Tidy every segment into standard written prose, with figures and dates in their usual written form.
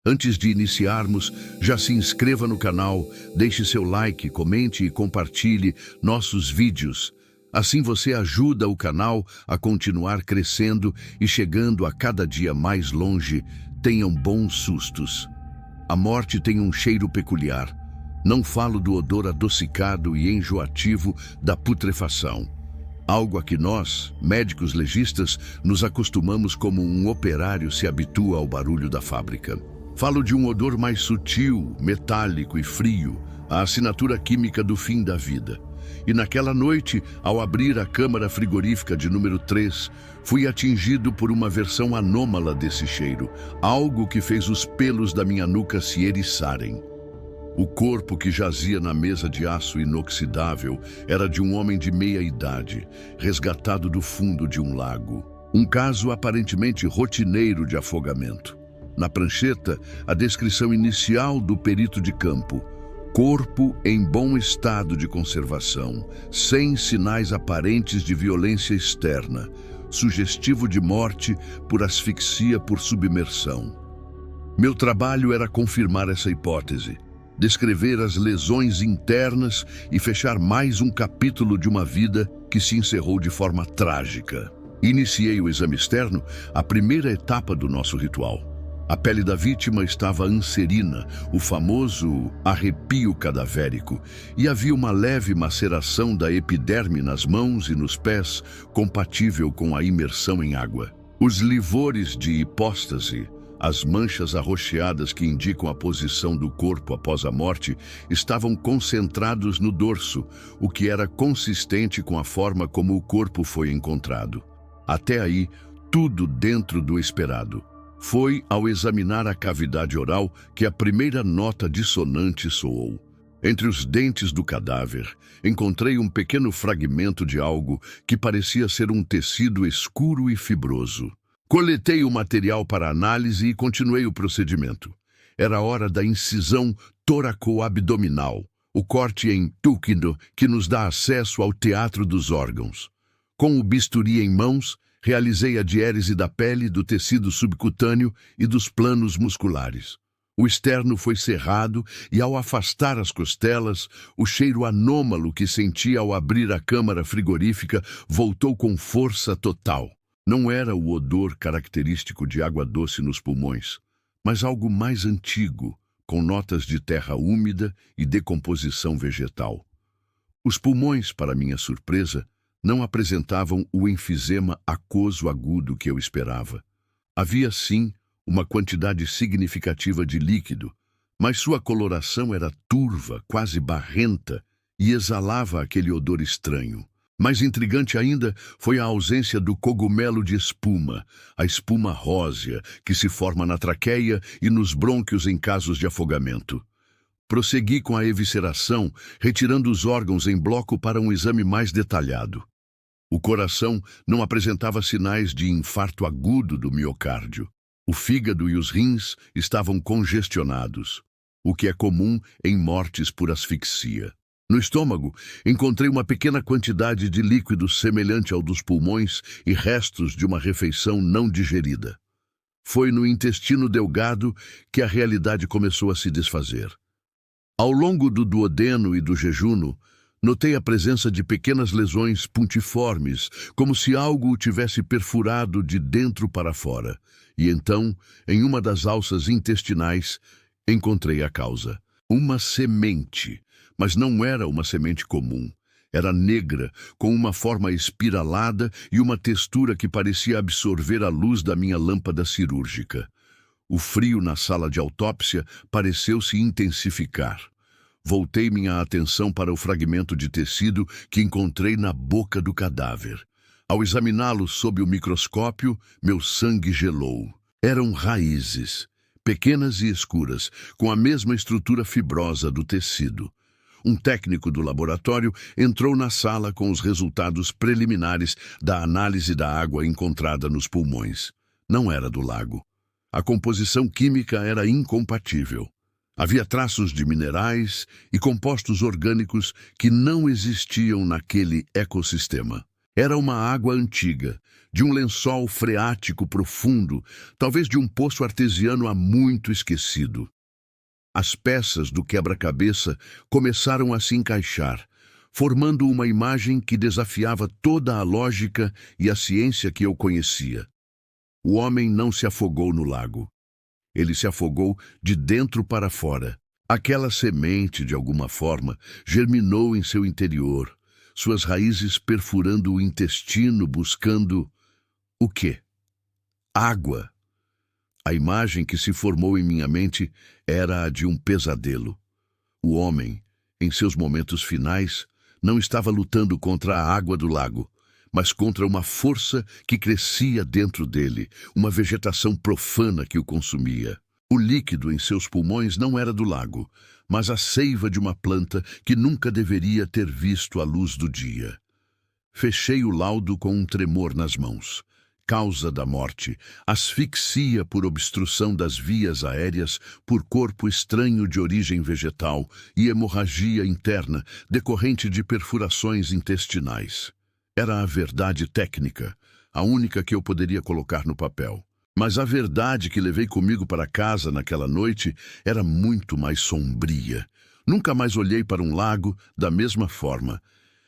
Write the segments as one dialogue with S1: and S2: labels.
S1: Antes de iniciarmos, já se inscreva no canal, deixe seu like, comente e compartilhe nossos vídeos. Assim você ajuda o canal a continuar crescendo e chegando a cada dia mais longe. Tenham bons sustos. A morte tem um cheiro peculiar. Não falo do odor adocicado e enjoativo da putrefação. Algo a que nós, médicos legistas, nos acostumamos como um operário se habitua ao barulho da fábrica. Falo de um odor mais sutil, metálico e frio, a assinatura química do fim da vida. E naquela noite, ao abrir a câmara frigorífica de número 3, fui atingido por uma versão anômala desse cheiro, algo que fez os pelos da minha nuca se eriçarem. O corpo que jazia na mesa de aço inoxidável era de um homem de meia idade, resgatado do fundo de um lago. Um caso aparentemente rotineiro de afogamento. Na prancheta, a descrição inicial do perito de campo. Corpo em bom estado de conservação, sem sinais aparentes de violência externa, sugestivo de morte por asfixia por submersão. Meu trabalho era confirmar essa hipótese, descrever as lesões internas e fechar mais um capítulo de uma vida que se encerrou de forma trágica. Iniciei o exame externo, a primeira etapa do nosso ritual. A pele da vítima estava anserina, o famoso arrepio cadavérico, e havia uma leve maceração da epiderme nas mãos e nos pés, compatível com a imersão em água. Os livores de hipóstase, as manchas arroxeadas que indicam a posição do corpo após a morte, estavam concentrados no dorso, o que era consistente com a forma como o corpo foi encontrado. Até aí, tudo dentro do esperado. Foi ao examinar a cavidade oral que a primeira nota dissonante soou. Entre os dentes do cadáver, encontrei um pequeno fragmento de algo que parecia ser um tecido escuro e fibroso. Coletei o material para análise e continuei o procedimento. Era hora da incisão tóraco-abdominal, o corte em túquido que nos dá acesso ao teatro dos órgãos. Com o bisturi em mãos, realizei a diérese da pele, do tecido subcutâneo e dos planos musculares. O externo foi cerrado e, ao afastar as costelas, o cheiro anômalo que senti ao abrir a câmara frigorífica voltou com força total. Não era o odor característico de água doce nos pulmões, mas algo mais antigo, com notas de terra úmida e decomposição vegetal. Os pulmões, para minha surpresa, não apresentavam o enfisema aquoso agudo que eu esperava. Havia, sim, uma quantidade significativa de líquido, mas sua coloração era turva, quase barrenta, e exalava aquele odor estranho. Mais intrigante ainda foi a ausência do cogumelo de espuma, a espuma rósea, que se forma na traqueia e nos brônquios em casos de afogamento. Prossegui com a evisceração, retirando os órgãos em bloco para um exame mais detalhado. O coração não apresentava sinais de infarto agudo do miocárdio. O fígado e os rins estavam congestionados, o que é comum em mortes por asfixia. No estômago, encontrei uma pequena quantidade de líquido semelhante ao dos pulmões e restos de uma refeição não digerida. Foi no intestino delgado que a realidade começou a se desfazer. Ao longo do duodeno e do jejuno, notei a presença de pequenas lesões puntiformes, como se algo o tivesse perfurado de dentro para fora. E então, em uma das alças intestinais, encontrei a causa. Uma semente, mas não era uma semente comum. Era negra, com uma forma espiralada e uma textura que parecia absorver a luz da minha lâmpada cirúrgica. O frio na sala de autópsia pareceu se intensificar. Voltei minha atenção para o fragmento de tecido que encontrei na boca do cadáver. Ao examiná-lo sob o microscópio, meu sangue gelou. Eram raízes, pequenas e escuras, com a mesma estrutura fibrosa do tecido. Um técnico do laboratório entrou na sala com os resultados preliminares da análise da água encontrada nos pulmões. Não era do lago. A composição química era incompatível. Havia traços de minerais e compostos orgânicos que não existiam naquele ecossistema. Era uma água antiga, de um lençol freático profundo, talvez de um poço artesiano há muito esquecido. As peças do quebra-cabeça começaram a se encaixar, formando uma imagem que desafiava toda a lógica e a ciência que eu conhecia. O homem não se afogou no lago. Ele se afogou de dentro para fora. Aquela semente, de alguma forma, germinou em seu interior, suas raízes perfurando o intestino, buscando o quê? Água. A imagem que se formou em minha mente era a de um pesadelo. O homem, em seus momentos finais, não estava lutando contra a água do lago, mas contra uma força que crescia dentro dele, uma vegetação profana que o consumia. O líquido em seus pulmões não era do lago, mas a seiva de uma planta que nunca deveria ter visto a luz do dia. Fechei o laudo com um tremor nas mãos. Causa da morte, asfixia por obstrução das vias aéreas, por corpo estranho de origem vegetal e hemorragia interna decorrente de perfurações intestinais. Era a verdade técnica, a única que eu poderia colocar no papel. Mas a verdade que levei comigo para casa naquela noite era muito mais sombria. Nunca mais olhei para um lago da mesma forma.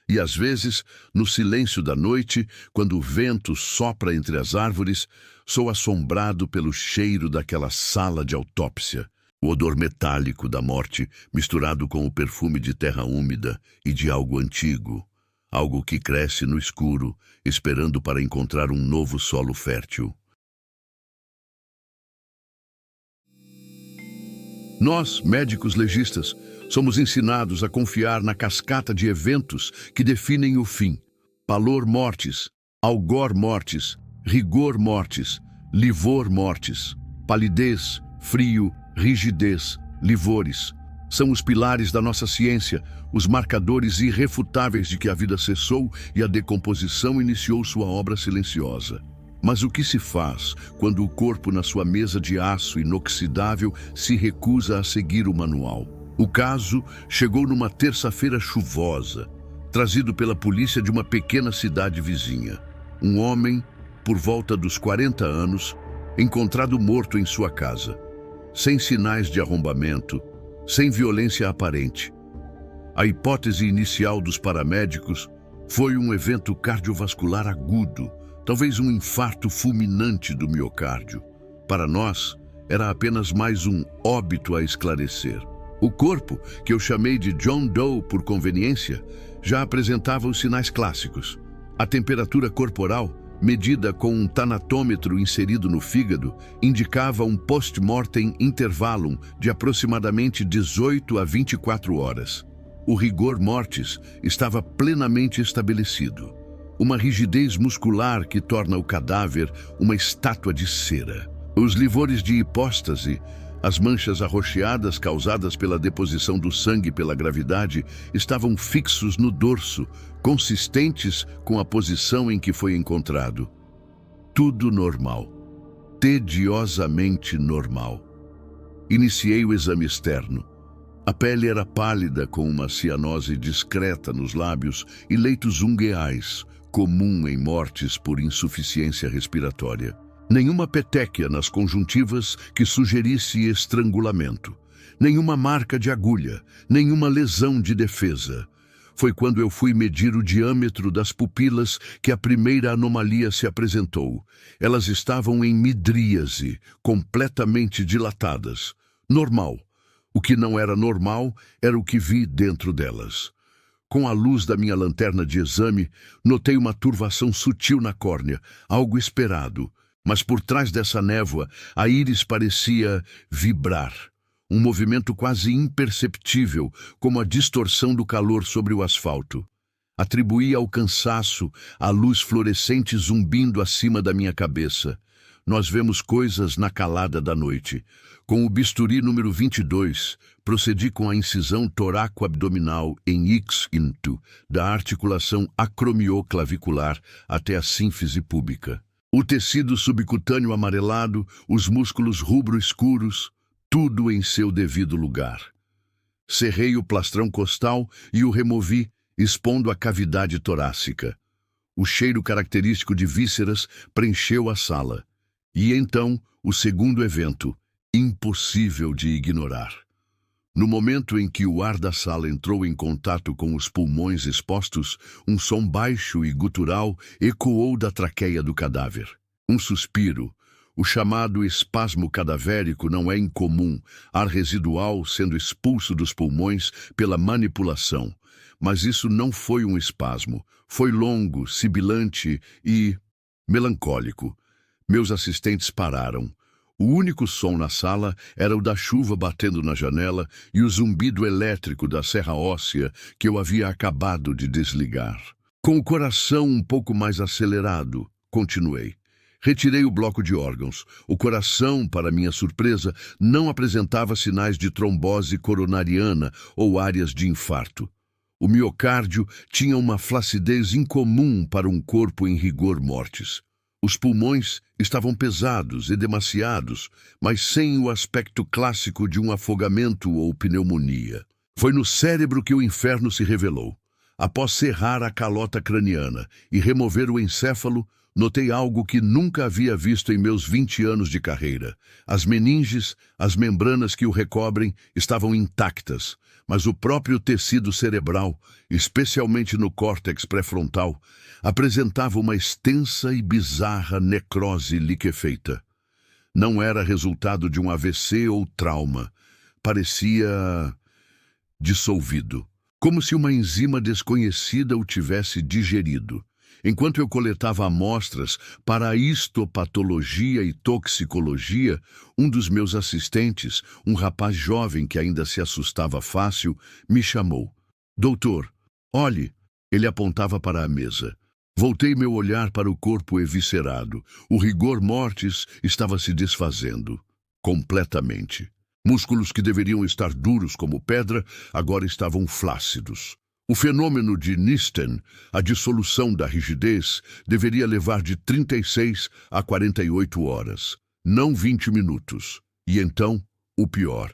S1: E às vezes, no silêncio da noite, quando o vento sopra entre as árvores, sou assombrado pelo cheiro daquela sala de autópsia. O odor metálico da morte misturado com o perfume de terra úmida e de algo antigo. Algo que cresce no escuro, esperando para encontrar um novo solo fértil. Nós, médicos legistas, somos ensinados a confiar na cascata de eventos que definem o fim. Pallor mortis, algor mortis, rigor mortis, livor mortis. Palidez, frio, rigidez, livores. São os pilares da nossa ciência, os marcadores irrefutáveis de que a vida cessou e a decomposição iniciou sua obra silenciosa. Mas o que se faz quando o corpo na sua mesa de aço inoxidável se recusa a seguir o manual? O caso chegou numa terça-feira chuvosa, trazido pela polícia de uma pequena cidade vizinha. Um homem, por volta dos 40 anos, encontrado morto em sua casa, sem sinais de arrombamento, sem violência aparente. A hipótese inicial dos paramédicos foi um evento cardiovascular agudo, talvez um infarto fulminante do miocárdio. Para nós, era apenas mais um óbito a esclarecer. O corpo, que eu chamei de John Doe por conveniência, já apresentava os sinais clássicos. A temperatura corporal, medida com um tanatômetro inserido no fígado, indicava um post-mortem intervalum de aproximadamente 18 a 24 horas. O rigor mortis estava plenamente estabelecido. Uma rigidez muscular que torna o cadáver uma estátua de cera. Os livores de hipóstase, as manchas arroxeadas causadas pela deposição do sangue pela gravidade, estavam fixos no dorso, consistentes com a posição em que foi encontrado. Tudo normal. Tediosamente normal. Iniciei o exame externo. A pele era pálida, com uma cianose discreta nos lábios e leitos ungueais, comum em mortes por insuficiência respiratória. Nenhuma petequia nas conjuntivas que sugerisse estrangulamento. Nenhuma marca de agulha, nenhuma lesão de defesa. Foi quando eu fui medir o diâmetro das pupilas que a primeira anomalia se apresentou. Elas estavam em midríase, completamente dilatadas. Normal. O que não era normal era o que vi dentro delas. Com a luz da minha lanterna de exame, notei uma turvação sutil na córnea, algo esperado. Mas por trás dessa névoa, a íris parecia vibrar. Um movimento quase imperceptível, como a distorção do calor sobre o asfalto. Atribuí ao cansaço a luz fluorescente zumbindo acima da minha cabeça. Nós vemos coisas na calada da noite. Com o bisturi número 22, procedi com a incisão toraco-abdominal em ix-into, da articulação acromioclavicular até a sínfise púbica. O tecido subcutâneo amarelado, os músculos rubro-escuros, tudo em seu devido lugar. Cerrei o plastrão costal e o removi, expondo a cavidade torácica. O cheiro característico de vísceras preencheu a sala. E então, o segundo evento, impossível de ignorar. No momento em que o ar da sala entrou em contato com os pulmões expostos, um som baixo e gutural ecoou da traqueia do cadáver. Um suspiro. O chamado espasmo cadavérico não é incomum, ar residual sendo expulso dos pulmões pela manipulação. Mas isso não foi um espasmo. Foi longo, sibilante e melancólico. Meus assistentes pararam. O único som na sala era o da chuva batendo na janela e o zumbido elétrico da serra óssea que eu havia acabado de desligar. Com o coração um pouco mais acelerado, continuei. Retirei o bloco de órgãos. O coração, para minha surpresa, não apresentava sinais de trombose coronariana ou áreas de infarto. O miocárdio tinha uma flacidez incomum para um corpo em rigor mortis. Os pulmões estavam pesados, edemaciados, mas sem o aspecto clássico de um afogamento ou pneumonia. Foi no cérebro que o inferno se revelou. Após serrar a calota craniana e remover o encéfalo, notei algo que nunca havia visto em meus 20 anos de carreira. As meninges, as membranas que o recobrem, estavam intactas, mas o próprio tecido cerebral, especialmente no córtex pré-frontal, apresentava uma extensa e bizarra necrose liquefeita. Não era resultado de um AVC ou trauma. Parecia dissolvido, como se uma enzima desconhecida o tivesse digerido. Enquanto eu coletava amostras para a histopatologia e toxicologia, um dos meus assistentes, um rapaz jovem que ainda se assustava fácil, me chamou. Doutor, olhe. Ele apontava para a mesa. Voltei meu olhar para o corpo eviscerado. O rigor mortis estava se desfazendo. Completamente. Músculos que deveriam estar duros como pedra, agora estavam flácidos. O fenômeno de Nisten, a dissolução da rigidez, deveria levar de 36 a 48 horas, não 20 minutos. E então, o pior.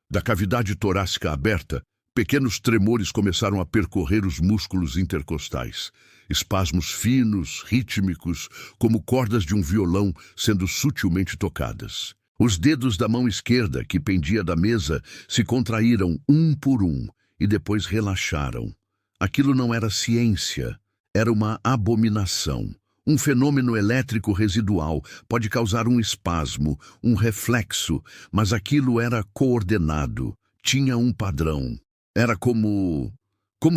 S1: Da cavidade torácica aberta, pequenos tremores começaram a percorrer os músculos intercostais. Espasmos finos, rítmicos, como cordas de um violão sendo sutilmente tocadas. Os dedos da mão esquerda, que pendia da mesa, se contraíram um por um e depois relaxaram. Aquilo não era ciência, era uma abominação. Um fenômeno elétrico residual pode causar um espasmo, um reflexo, mas aquilo era coordenado, tinha um padrão. Era como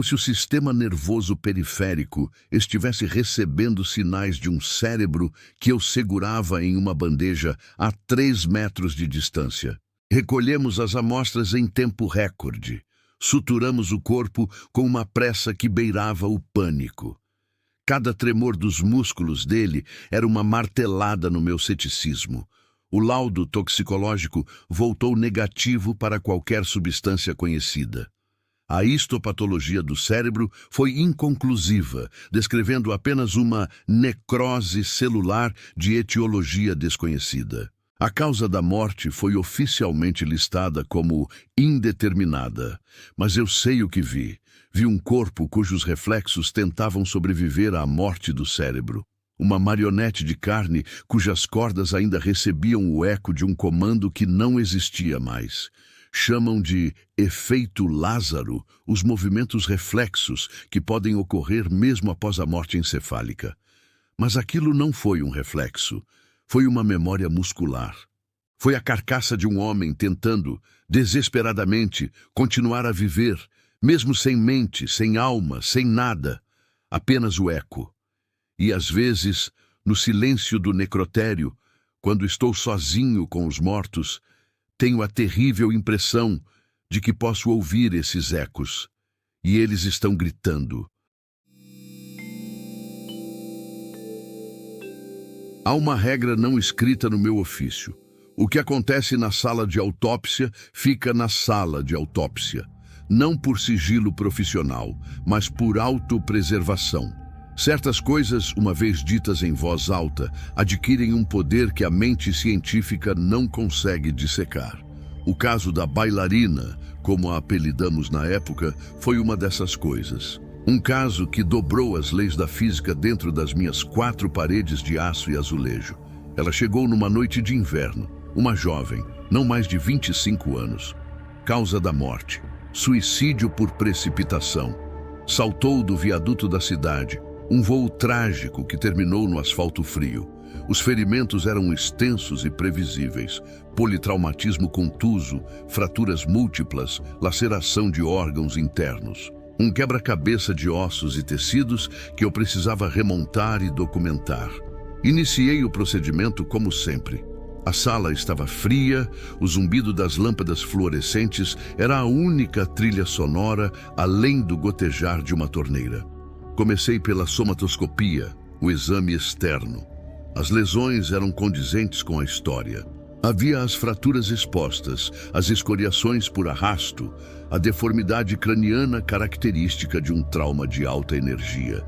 S1: se o sistema nervoso periférico estivesse recebendo sinais de um cérebro que eu segurava em uma bandeja a 3 metros de distância. Recolhemos as amostras em tempo recorde. Suturamos o corpo com uma pressa que beirava o pânico. Cada tremor dos músculos dele era uma martelada no meu ceticismo. O laudo toxicológico voltou negativo para qualquer substância conhecida. A histopatologia do cérebro foi inconclusiva, descrevendo apenas uma necrose celular de etiologia desconhecida. A causa da morte foi oficialmente listada como indeterminada, mas eu sei o que vi. Vi um corpo cujos reflexos tentavam sobreviver à morte do cérebro. Uma marionete de carne cujas cordas ainda recebiam o eco de um comando que não existia mais. Chamam de efeito Lázaro os movimentos reflexos que podem ocorrer mesmo após a morte encefálica. Mas aquilo não foi um reflexo. Foi uma memória muscular. Foi a carcaça de um homem tentando, desesperadamente, continuar a viver, mesmo sem mente, sem alma, sem nada, apenas o eco. E às vezes, no silêncio do necrotério, quando estou sozinho com os mortos, tenho a terrível impressão de que posso ouvir esses ecos, e eles estão gritando. Há uma regra não escrita no meu ofício. O que acontece na sala de autópsia fica na sala de autópsia, não por sigilo profissional, mas por autopreservação. Certas coisas, uma vez ditas em voz alta, adquirem um poder que a mente científica não consegue dissecar. O caso da bailarina, como a apelidamos na época, foi uma dessas coisas. Um caso que dobrou as leis da física dentro das minhas 4 paredes de aço e azulejo. Ela chegou numa noite de inverno. Uma jovem, não mais de 25 anos. Causa da morte: suicídio por precipitação. Saltou do viaduto da cidade. Um voo trágico que terminou no asfalto frio. Os ferimentos eram extensos e previsíveis. Politraumatismo contuso, fraturas múltiplas, laceração de órgãos internos. Um quebra-cabeça de ossos e tecidos que eu precisava remontar e documentar. Iniciei o procedimento como sempre. A sala estava fria, o zumbido das lâmpadas fluorescentes era a única trilha sonora além do gotejar de uma torneira. Comecei pela somatoscopia, o exame externo. As lesões eram condizentes com a história. Havia as fraturas expostas, as escoriações por arrasto, a deformidade craniana característica de um trauma de alta energia.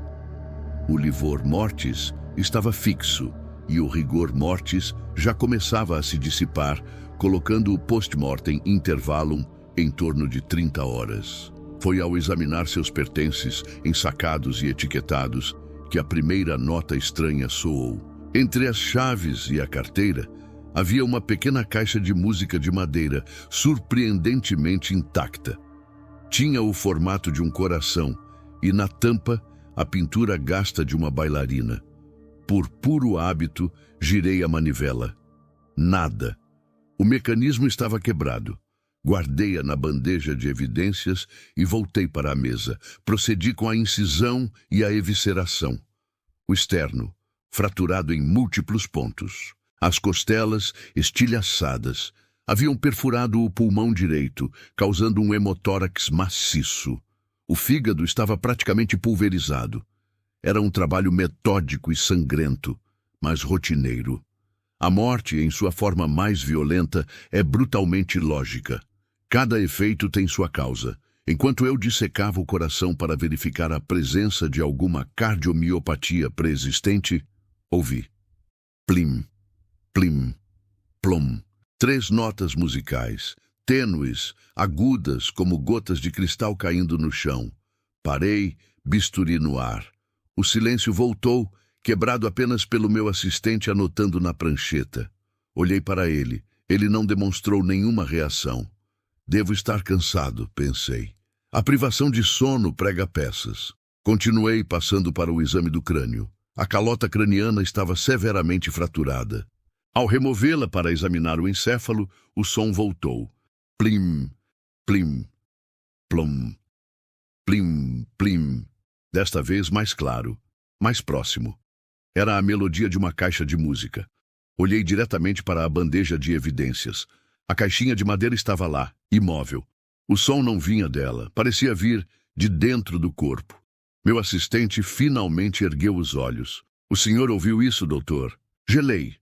S1: O livor mortis estava fixo e o rigor mortis já começava a se dissipar, colocando o post-mortem intervalum em torno de 30 horas. Foi ao examinar seus pertences, ensacados e etiquetados, que a primeira nota estranha soou. Entre as chaves e a carteira, havia uma pequena caixa de música de madeira, surpreendentemente intacta. Tinha o formato de um coração e, na tampa, a pintura gasta de uma bailarina. Por puro hábito, girei a manivela. Nada. O mecanismo estava quebrado. Guardei-a na bandeja de evidências e voltei para a mesa. Procedi com a incisão e a evisceração. O externo, fraturado em múltiplos pontos. As costelas, estilhaçadas, haviam perfurado o pulmão direito, causando um hemotórax maciço. O fígado estava praticamente pulverizado. Era um trabalho metódico e sangrento, mas rotineiro. A morte, em sua forma mais violenta, é brutalmente lógica. Cada efeito tem sua causa. Enquanto eu dissecava o coração para verificar a presença de alguma cardiomiopatia pré-existente, ouvi. Plim, plim, plom. 3 notas musicais, tênues, agudas como gotas de cristal caindo no chão. Parei, bisturi no ar. O silêncio voltou, quebrado apenas pelo meu assistente anotando na prancheta. Olhei para ele. Ele não demonstrou nenhuma reação. Devo estar cansado, pensei. A privação de sono prega peças. Continuei passando para o exame do crânio. A calota craniana estava severamente fraturada. Ao removê-la para examinar o encéfalo, o som voltou. Plim, plim, plom, plim, plim. Desta vez mais claro, mais próximo. Era a melodia de uma caixa de música. Olhei diretamente para a bandeja de evidências. A caixinha de madeira estava lá, imóvel. O som não vinha dela, parecia vir de dentro do corpo. Meu assistente finalmente ergueu os olhos. "O senhor ouviu isso, doutor?" Gelei.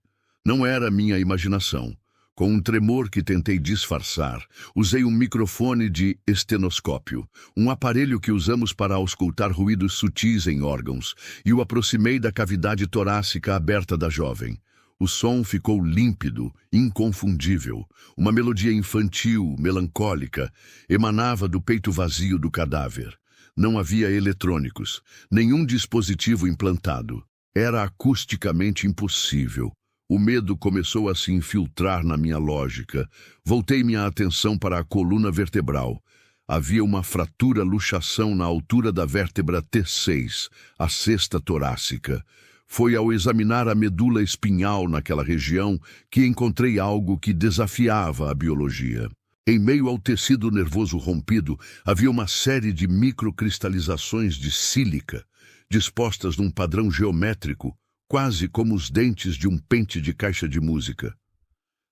S1: Não era minha imaginação. Com um tremor que tentei disfarçar, usei um microfone de estenoscópio, um aparelho que usamos para auscultar ruídos sutis em órgãos, e o aproximei da cavidade torácica aberta da jovem. O som ficou límpido, inconfundível. Uma melodia infantil, melancólica, emanava do peito vazio do cadáver. Não havia eletrônicos, nenhum dispositivo implantado. Era acusticamente impossível. O medo começou a se infiltrar na minha lógica. Voltei minha atenção para a coluna vertebral. Havia uma fratura-luxação na altura da vértebra T6, a cesta torácica. Foi ao examinar a medula espinhal naquela região que encontrei algo que desafiava a biologia. Em meio ao tecido nervoso rompido, havia uma série de microcristalizações de sílica, dispostas num padrão geométrico, quase como os dentes de um pente de caixa de música.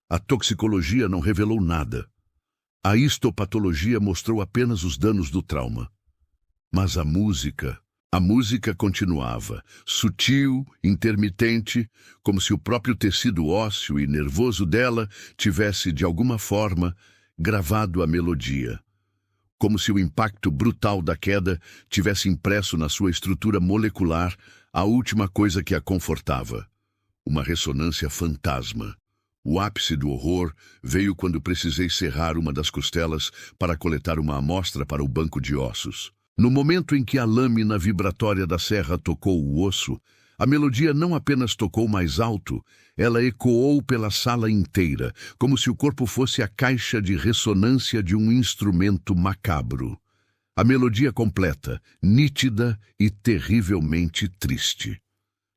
S1: A toxicologia não revelou nada. A histopatologia mostrou apenas os danos do trauma. Mas a música continuava, sutil, intermitente, como se o próprio tecido ósseo e nervoso dela tivesse, de alguma forma, gravado a melodia. Como se o impacto brutal da queda tivesse impresso na sua estrutura molecular a última coisa que a confortava. Uma ressonância fantasma. O ápice do horror veio quando precisei serrar uma das costelas para coletar uma amostra para o banco de ossos. No momento em que a lâmina vibratória da serra tocou o osso, a melodia não apenas tocou mais alto, ela ecoou pela sala inteira, como se o corpo fosse a caixa de ressonância de um instrumento macabro. A melodia completa, nítida e terrivelmente triste.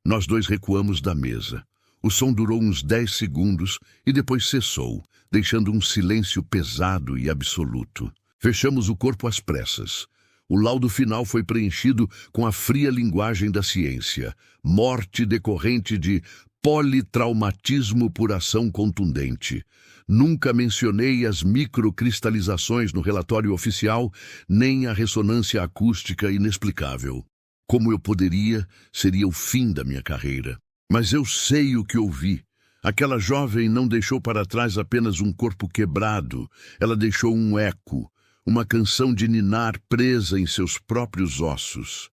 S1: Nós dois recuamos da mesa. O som durou uns 10 segundos e depois cessou, deixando um silêncio pesado e absoluto. Fechamos o corpo às pressas. O laudo final foi preenchido com a fria linguagem da ciência. Morte decorrente de politraumatismo por ação contundente. Nunca mencionei as microcristalizações no relatório oficial, nem a ressonância acústica inexplicável. Como eu poderia, seria o fim da minha carreira. Mas eu sei o que ouvi. Aquela jovem não deixou para trás apenas um corpo quebrado, ela deixou um eco, uma canção de ninar presa em seus próprios ossos.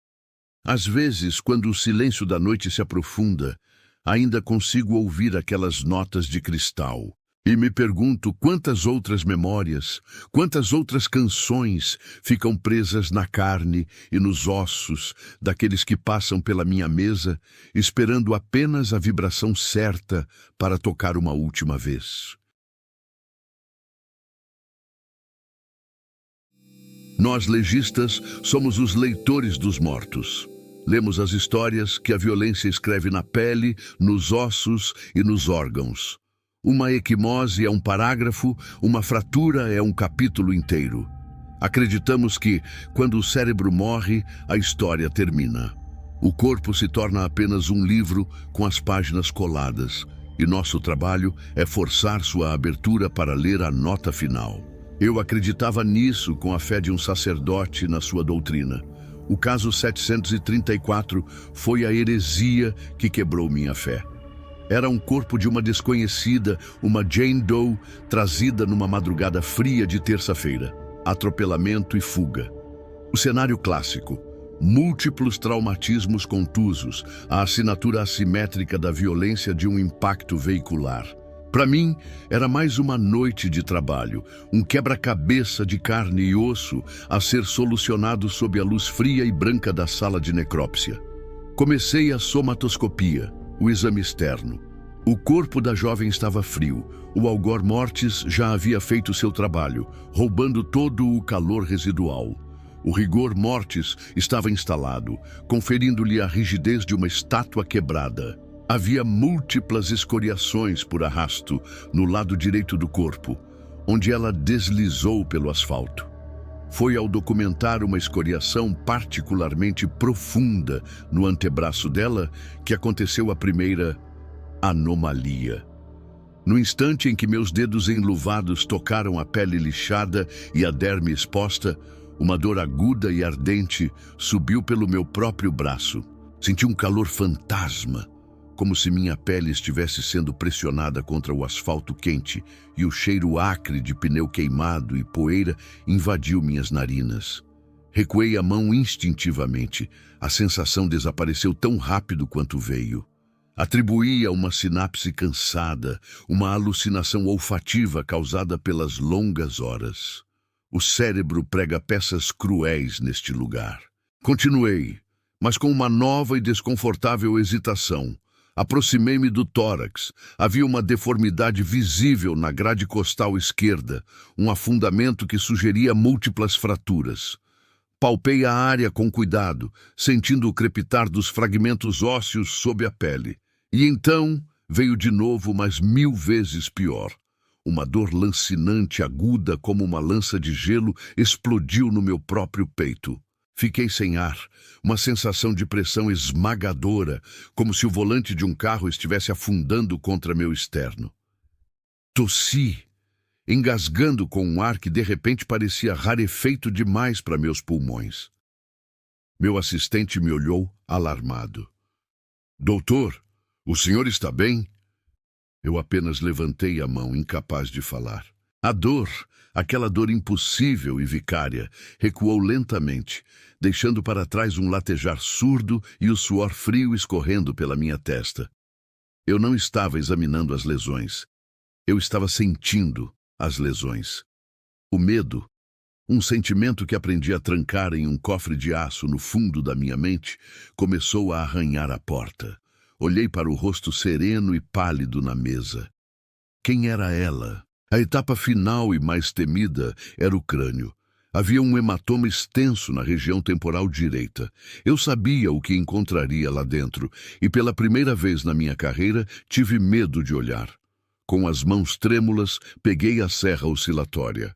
S1: Às vezes, quando o silêncio da noite se aprofunda, ainda consigo ouvir aquelas notas de cristal. E me pergunto quantas outras memórias, quantas outras canções ficam presas na carne e nos ossos daqueles que passam pela minha mesa, esperando apenas a vibração certa para tocar uma última vez. Nós, legistas, somos os leitores dos mortos. Lemos as histórias que a violência escreve na pele, nos ossos e nos órgãos. Uma equimose é um parágrafo, uma fratura é um capítulo inteiro. Acreditamos que, quando o cérebro morre, a história termina. O corpo se torna apenas um livro com as páginas coladas, e nosso trabalho é forçar sua abertura para ler a nota final. Eu acreditava nisso com a fé de um sacerdote na sua doutrina. O caso 734 foi a heresia que quebrou minha fé. Era um corpo de uma desconhecida, uma Jane Doe, trazida numa madrugada fria de terça-feira. Atropelamento e fuga. O cenário clássico. Múltiplos traumatismos contusos, a assinatura assimétrica da violência de um impacto veicular. Para mim, era mais uma noite de trabalho, um quebra-cabeça de carne e osso a ser solucionado sob a luz fria e branca da sala de necrópsia. Comecei a somatoscopia, o exame externo. O corpo da jovem estava frio. O algor mortis já havia feito seu trabalho, roubando todo o calor residual. O rigor mortis estava instalado, conferindo-lhe a rigidez de uma estátua quebrada. Havia múltiplas escoriações por arrasto no lado direito do corpo, onde ela deslizou pelo asfalto. Foi ao documentar uma escoriação particularmente profunda no antebraço dela que aconteceu a primeira anomalia. No instante em que meus dedos enluvados tocaram a pele lixada e a derme exposta, uma dor aguda e ardente subiu pelo meu próprio braço. Senti um calor fantasma, como se minha pele estivesse sendo pressionada contra o asfalto quente e o cheiro acre de pneu queimado e poeira invadiu minhas narinas. Recuei a mão instintivamente. A sensação desapareceu tão rápido quanto veio. Atribuí a uma sinapse cansada, uma alucinação olfativa causada pelas longas horas. O cérebro prega peças cruéis neste lugar. Continuei, mas com uma nova e desconfortável hesitação. Aproximei-me do tórax. Havia uma deformidade visível na grade costal esquerda, um afundamento que sugeria múltiplas fraturas. Palpei a área com cuidado, sentindo o crepitar dos fragmentos ósseos sob a pele. E então veio de novo, mas 1000 vezes pior. Uma dor lancinante, aguda como uma lança de gelo, explodiu no meu próprio peito. Fiquei sem ar, uma sensação de pressão esmagadora, como se o volante de um carro estivesse afundando contra meu externo. Tossi, engasgando com um ar que de repente parecia rarefeito demais para meus pulmões. Meu assistente me olhou alarmado. Doutor, o senhor está bem? Eu apenas levantei a mão, incapaz de falar. A dor, aquela dor impossível e vicária, recuou lentamente, deixando para trás um latejar surdo e o suor frio escorrendo pela minha testa. Eu não estava examinando as lesões. Eu estava sentindo as lesões. O medo, Um sentimento que aprendi a trancar em um cofre de aço no fundo da minha mente começou a arranhar a porta. Olhei para o rosto sereno e pálido na mesa. Quem era ela? A etapa final e mais temida era o crânio. Havia um hematoma extenso na região temporal direita. Eu sabia o que encontraria lá dentro e pela primeira vez na minha carreira tive medo de olhar. Com as mãos trêmulas, peguei a serra oscilatória.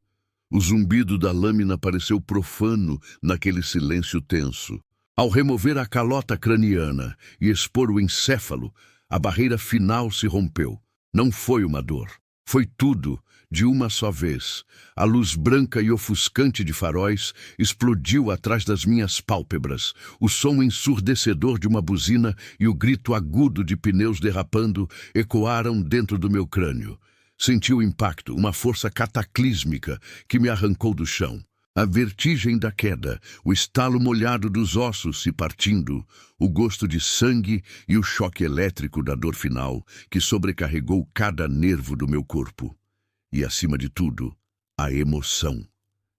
S1: O zumbido da lâmina pareceu profano naquele silêncio tenso. Ao remover a calota craniana e expor o encéfalo, a barreira final se rompeu. Não foi uma dor. Foi tudo, de uma só vez. A luz branca e ofuscante de faróis explodiu atrás das minhas pálpebras. O som ensurdecedor de uma buzina e o grito agudo de pneus derrapando ecoaram dentro do meu crânio. Senti o impacto, uma força cataclísmica que me arrancou do chão. A vertigem da queda, o estalo molhado dos ossos se partindo, o gosto de sangue e o choque elétrico da dor final que sobrecarregou cada nervo do meu corpo. E, acima de tudo, a emoção.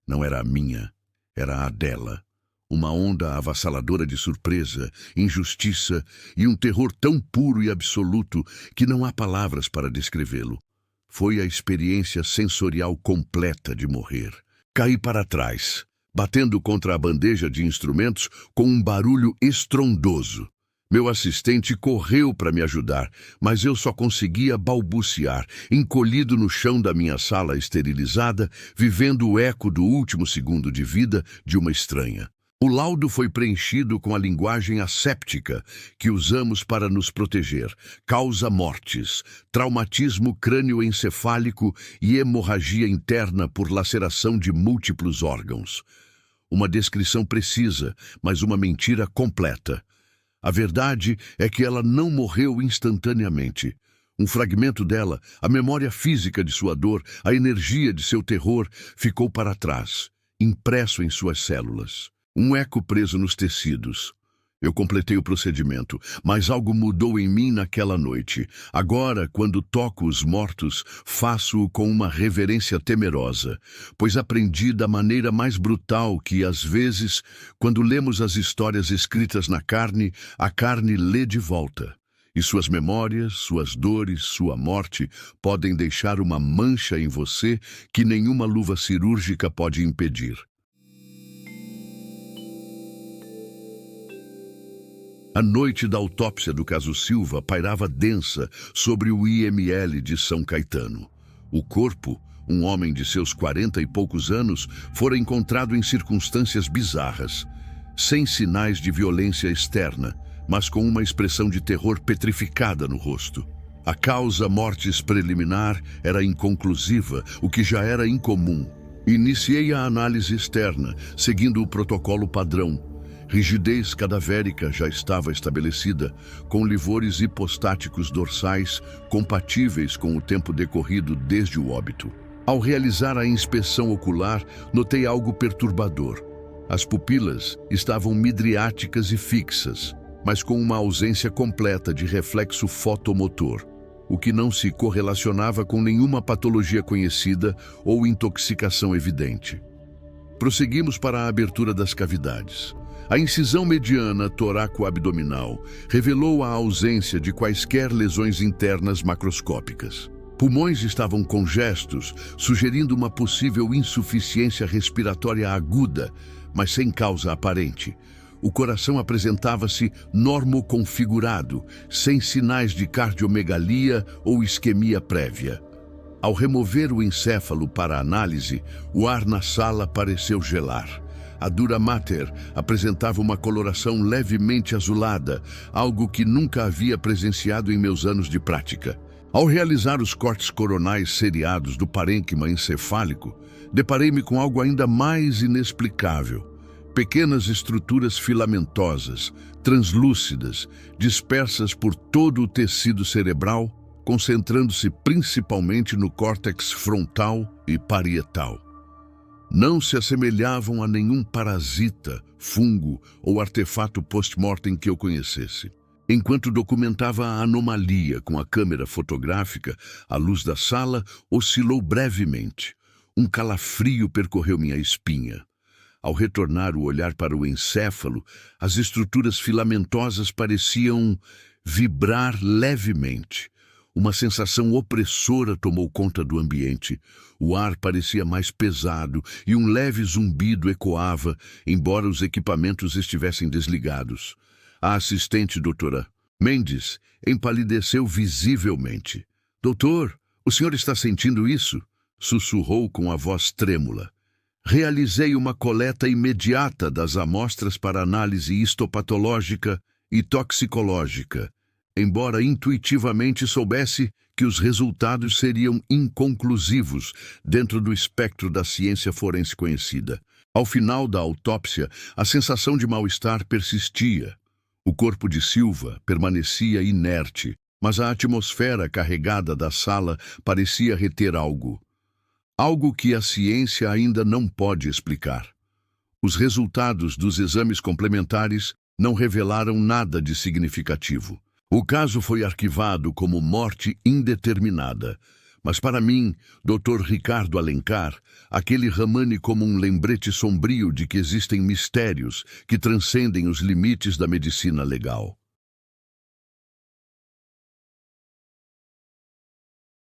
S1: Não era a minha, era a dela. Uma onda avassaladora de surpresa, injustiça e um terror tão puro e absoluto que não há palavras para descrevê-lo. Foi a experiência sensorial completa de morrer. Caí para trás, batendo contra a bandeja de instrumentos com um barulho estrondoso. Meu assistente correu para me ajudar, mas eu só conseguia balbuciar, encolhido no chão da minha sala esterilizada, vivendo o eco do último segundo de vida de uma estranha. O laudo foi preenchido com a linguagem asséptica que usamos para nos proteger. Causa mortes, traumatismo crânioencefálico e hemorragia interna por laceração de múltiplos órgãos. Uma descrição precisa, mas uma mentira completa. A verdade é que ela não morreu instantaneamente. Um fragmento dela, a memória física de sua dor, a energia de seu terror, ficou para trás, impresso em suas células. Um eco preso nos tecidos. Eu completei o procedimento, mas algo mudou em mim naquela noite. Agora, quando toco os mortos, faço-o com uma reverência temerosa, pois aprendi da maneira mais brutal que, às vezes, quando lemos as histórias escritas na carne, a carne lê de volta. E suas memórias, suas dores, sua morte podem deixar uma mancha em você que nenhuma luva cirúrgica pode impedir. A noite da autópsia do caso Silva pairava densa sobre o IML de São Caetano. O corpo, um homem de seus 40 e poucos anos, fora encontrado em circunstâncias bizarras, sem sinais de violência externa, mas com uma expressão de terror petrificada no rosto. A causa mortis preliminar era inconclusiva, o que já era incomum. Iniciei a análise externa, seguindo o protocolo padrão. Rigidez cadavérica já estava estabelecida, com livores hipostáticos dorsais compatíveis com o tempo decorrido desde o óbito. Ao realizar a inspeção ocular, notei algo perturbador. As pupilas estavam midriáticas e fixas, mas com uma ausência completa de reflexo fotomotor, o que não se correlacionava com nenhuma patologia conhecida ou intoxicação evidente. Prosseguimos para a abertura das cavidades. A incisão mediana toraco-abdominal revelou a ausência de quaisquer lesões internas macroscópicas. Pulmões estavam congestos, sugerindo uma possível insuficiência respiratória aguda, mas sem causa aparente. O coração apresentava-se normoconfigurado, sem sinais de cardiomegalia ou isquemia prévia. Ao remover o encéfalo para análise, o ar na sala pareceu gelar. A dura mater apresentava uma coloração levemente azulada, algo que nunca havia presenciado em meus anos de prática. Ao realizar os cortes coronais seriados do parênquima encefálico, deparei-me com algo ainda mais inexplicável. Pequenas estruturas filamentosas, translúcidas, dispersas por todo o tecido cerebral, concentrando-se principalmente no córtex frontal e parietal. Não se assemelhavam a nenhum parasita, fungo ou artefato post-mortem que eu conhecesse. Enquanto documentava a anomalia com a câmera fotográfica, a luz da sala oscilou brevemente. Um calafrio percorreu minha espinha. Ao retornar o olhar para o encéfalo, as estruturas filamentosas pareciam vibrar levemente. Uma sensação opressora tomou conta do ambiente. O ar parecia mais pesado e um leve zumbido ecoava, embora os equipamentos estivessem desligados. A assistente, doutora Mendes, empalideceu visivelmente. Doutor, o senhor está sentindo isso? Sussurrou com a voz trêmula. Realizei uma coleta imediata das amostras para análise histopatológica e toxicológica, embora intuitivamente soubesse que os resultados seriam inconclusivos dentro do espectro da ciência forense conhecida. Ao final da autópsia, a sensação de mal-estar persistia. O corpo de Silva permanecia inerte, mas a atmosfera carregada da sala parecia reter algo. Algo que a ciência ainda não pode explicar. Os resultados dos exames complementares não revelaram nada de significativo. O caso foi arquivado como morte indeterminada, mas para mim, Dr. Ricardo Alencar, aquele Ramani como um lembrete sombrio de que existem mistérios que transcendem os limites da medicina legal.